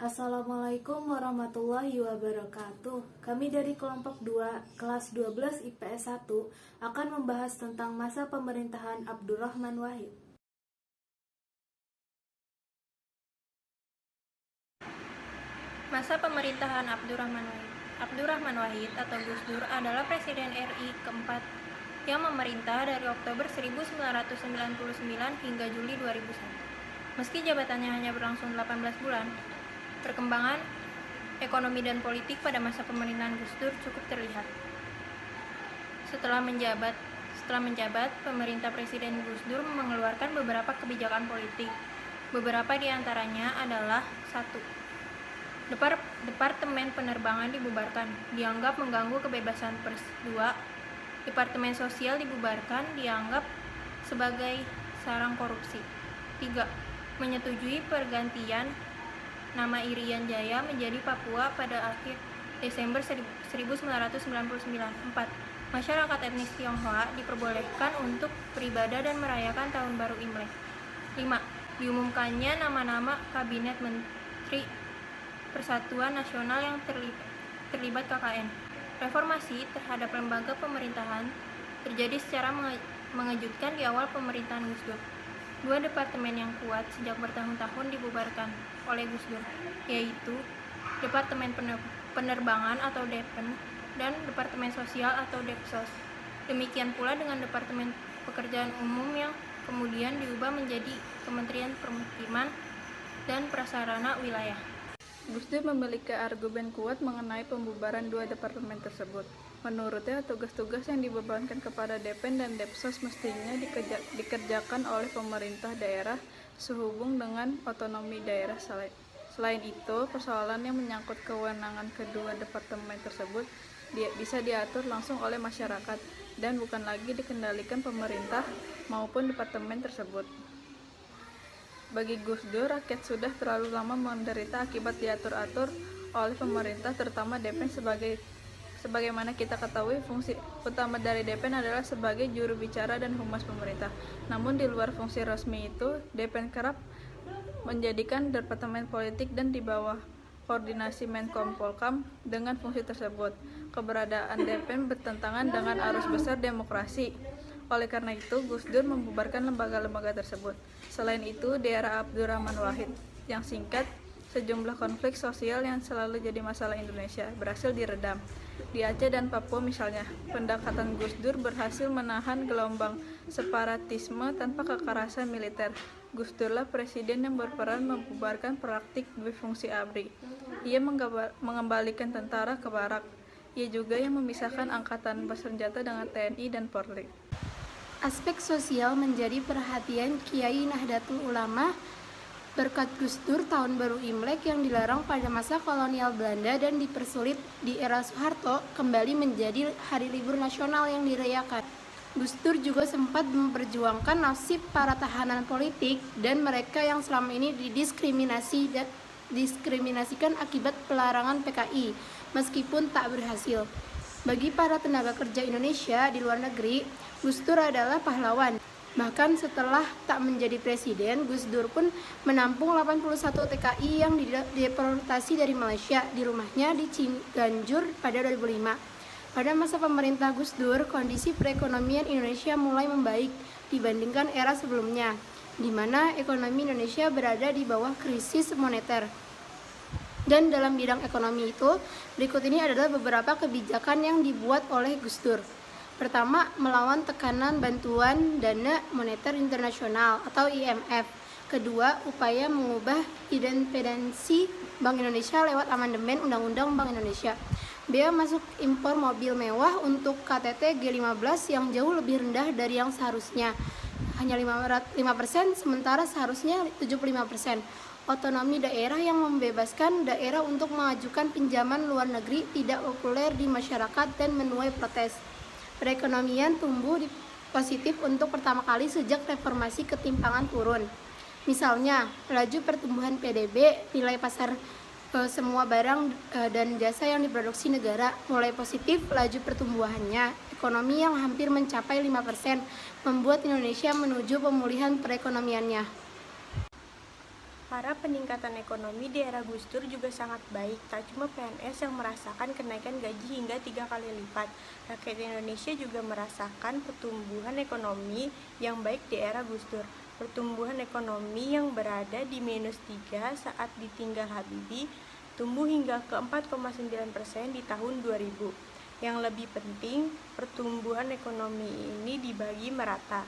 Assalamualaikum warahmatullahi wabarakatuh. Kami dari kelompok 2, kelas 12 IPS 1 akan membahas tentang masa pemerintahan Abdurrahman Wahid. Masa pemerintahan Abdurrahman Wahid. Abdurrahman Wahid atau Gus Dur adalah Presiden RI keempat yang memerintah dari Oktober 1999 hingga Juli 2001. Meski jabatannya hanya berlangsung 18 bulan, perkembangan ekonomi dan politik pada masa pemerintahan Gus Dur cukup terlihat. Setelah menjabat, pemerintah Presiden Gus Dur mengeluarkan beberapa kebijakan politik. Beberapa di antaranya adalah 1. Departemen penerbangan dibubarkan, dianggap mengganggu kebebasan pers. 2. Departemen sosial dibubarkan, dianggap sebagai sarang korupsi. 3. Menyetujui pergantian nama Irian Jaya menjadi Papua pada akhir Desember 1999. 4. Masyarakat etnis Tionghoa diperbolehkan untuk beribadah dan merayakan Tahun Baru Imlek. 5. Diumumkannya nama-nama Kabinet Menteri Persatuan Nasional yang terlibat KKN. Reformasi terhadap lembaga pemerintahan terjadi secara mengejutkan di awal pemerintahan Gus Dur. 2 departemen yang kuat sejak bertahun-tahun dibubarkan oleh Gus Dur, yaitu Departemen Penerbangan atau Depen dan Departemen Sosial atau Depsos. Demikian pula dengan Departemen Pekerjaan Umum yang kemudian diubah menjadi Kementerian Permukiman dan Prasarana Wilayah. Gus Dur memiliki argumen kuat mengenai pembubaran 2 departemen tersebut. Menurutnya, tugas-tugas yang dibebankan kepada Depen dan Depsos mestinya dikerjakan oleh pemerintah daerah sehubung dengan otonomi daerah. Selain itu, persoalan yang menyangkut kewenangan kedua departemen tersebut bisa diatur langsung oleh masyarakat dan bukan lagi dikendalikan pemerintah maupun departemen tersebut. Bagi Gus Dur, rakyat sudah terlalu lama menderita akibat diatur-atur oleh pemerintah, terutama Depen. Sebagaimana kita ketahui, fungsi utama dari Depen adalah sebagai juru bicara dan humas pemerintah. Namun di luar fungsi resmi itu, Depen kerap menjadikan departemen politik dan di bawah koordinasi Menkom Polkam dengan fungsi tersebut. Keberadaan Depen bertentangan dengan arus besar demokrasi. Oleh karena itu, Gus Dur membubarkan lembaga-lembaga tersebut. Selain itu, di era Abdurrahman Wahid yang singkat, sejumlah konflik sosial yang selalu jadi masalah Indonesia berhasil diredam. Di Aceh dan Papua misalnya, pendekatan Gus Dur berhasil menahan gelombang separatisme tanpa kekerasan militer. Gus Durlah presiden yang berperan membubarkan praktik dufungsi ABRI. Ia mengembalikan tentara ke barak. Ia juga yang memisahkan angkatan bersenjata dengan TNI dan Polri. Aspek sosial menjadi perhatian Kiai Nahdlatul Ulama. Berkat Gus Dur, Tahun Baru Imlek yang dilarang pada masa kolonial Belanda dan dipersulit di era Soeharto kembali menjadi hari libur nasional yang dirayakan. Gus Dur juga sempat memperjuangkan nasib para tahanan politik dan mereka yang selama ini didiskriminasikan akibat pelarangan PKI, meskipun tak berhasil. Bagi para tenaga kerja Indonesia di luar negeri, Gus Dur adalah pahlawan. Bahkan setelah tak menjadi presiden, Gus Dur pun menampung 81 TKI yang dideportasi dari Malaysia di rumahnya di Ciganjur pada 2005. Pada masa pemerintah Gus Dur, kondisi perekonomian Indonesia mulai membaik dibandingkan era sebelumnya, di mana ekonomi Indonesia berada di bawah krisis moneter. Dan dalam bidang ekonomi itu, berikut ini adalah beberapa kebijakan yang dibuat oleh Gus Dur. Pertama, melawan tekanan bantuan dana moneter internasional atau IMF. Kedua, upaya mengubah independensi Bank Indonesia lewat amandemen Undang-Undang Bank Indonesia. Bea masuk impor mobil mewah untuk KTT G15 yang jauh lebih rendah dari yang seharusnya, hanya 5%, sementara seharusnya 75%. Otonomi daerah yang membebaskan daerah untuk mengajukan pinjaman luar negeri tidak populer di masyarakat dan menuai protes. Perekonomian tumbuh positif untuk pertama kali sejak reformasi ketimpangan turun. Misalnya, laju pertumbuhan PDB, nilai pasar semua barang dan jasa yang diproduksi negara mulai positif, laju pertumbuhannya. Ekonomi yang hampir mencapai 5% membuat Indonesia menuju pemulihan perekonomiannya. Para peningkatan ekonomi di era Gus Dur juga sangat baik, tak cuma PNS yang merasakan kenaikan gaji hingga 3 kali lipat. Rakyat Indonesia juga merasakan pertumbuhan ekonomi yang baik di era Gus Dur. Pertumbuhan ekonomi yang berada di -3 saat ditinggal Habibie, tumbuh hingga ke 4,9% di tahun 2000. Yang lebih penting, pertumbuhan ekonomi ini dibagi merata.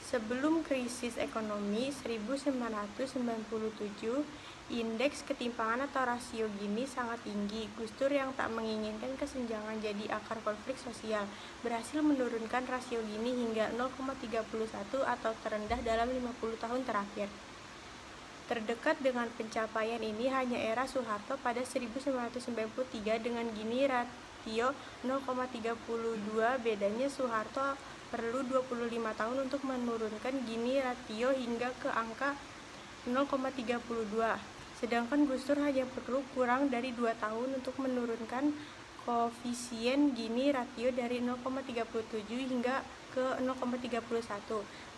Sebelum krisis ekonomi 1997, indeks ketimpangan atau rasio Gini sangat tinggi. Gus Dur yang tak menginginkan kesenjangan jadi akar konflik sosial, berhasil menurunkan rasio Gini hingga 0,31 atau terendah dalam 50 tahun terakhir. Terdekat dengan pencapaian ini hanya era Soeharto pada 1993 dengan Gini ratio 0,32. Bedanya Soeharto perlu 25 tahun untuk menurunkan Gini ratio hingga ke angka 0,32. Sedangkan Gus Dur hanya perlu kurang dari 2 tahun untuk menurunkan koefisien Gini ratio dari 0,37 hingga ke 0,31.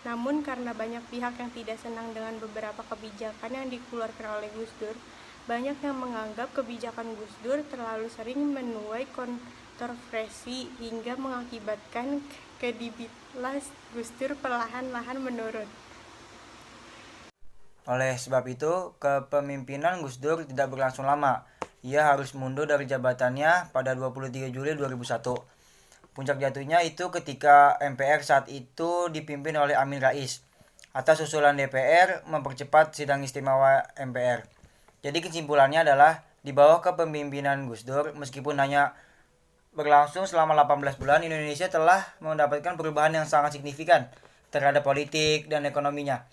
Namun karena banyak pihak yang tidak senang dengan beberapa kebijakan yang dikeluarkan oleh Gus Dur, banyak yang menganggap kebijakan Gus Dur terlalu sering menuai kontroversi hingga mengakibatkan kredibilitas Gus Dur perlahan-lahan menurun. Oleh sebab itu, kepemimpinan Gus Dur tidak berlangsung lama. Ia harus mundur dari jabatannya pada 23 Juli 2001. Puncak jatuhnya itu ketika MPR saat itu dipimpin oleh Amin Rais. Atas usulan DPR mempercepat sidang istimewa MPR. Jadi kesimpulannya adalah di bawah kepemimpinan Gus Dur, meskipun hanya berlangsung selama 18 bulan, Indonesia telah mendapatkan perubahan yang sangat signifikan terhadap politik dan ekonominya,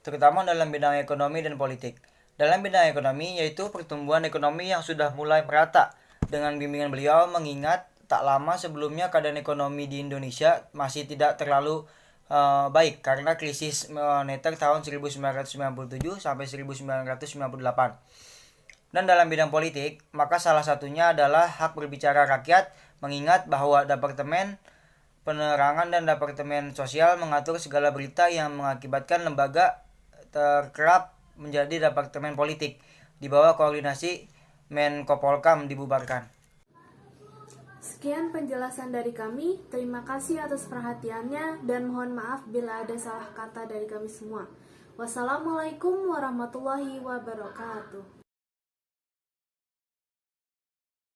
terutama dalam bidang ekonomi dan politik. Dalam bidang ekonomi, yaitu pertumbuhan ekonomi yang sudah mulai merata dengan bimbingan beliau, mengingat tak lama sebelumnya keadaan ekonomi di Indonesia masih tidak terlalu baik karena krisis moneter tahun 1997 sampai 1998. Dan dalam bidang politik, maka salah satunya adalah hak berbicara rakyat, mengingat bahwa Departemen Penerangan dan Departemen Sosial mengatur segala berita yang mengakibatkan lembaga terkerap menjadi departemen politik di bawah koordinasi Menko Polkam dibubarkan. Sekian penjelasan dari kami. Terima kasih atas perhatiannya dan mohon maaf bila ada salah kata dari kami semua. Wassalamualaikum warahmatullahi wabarakatuh.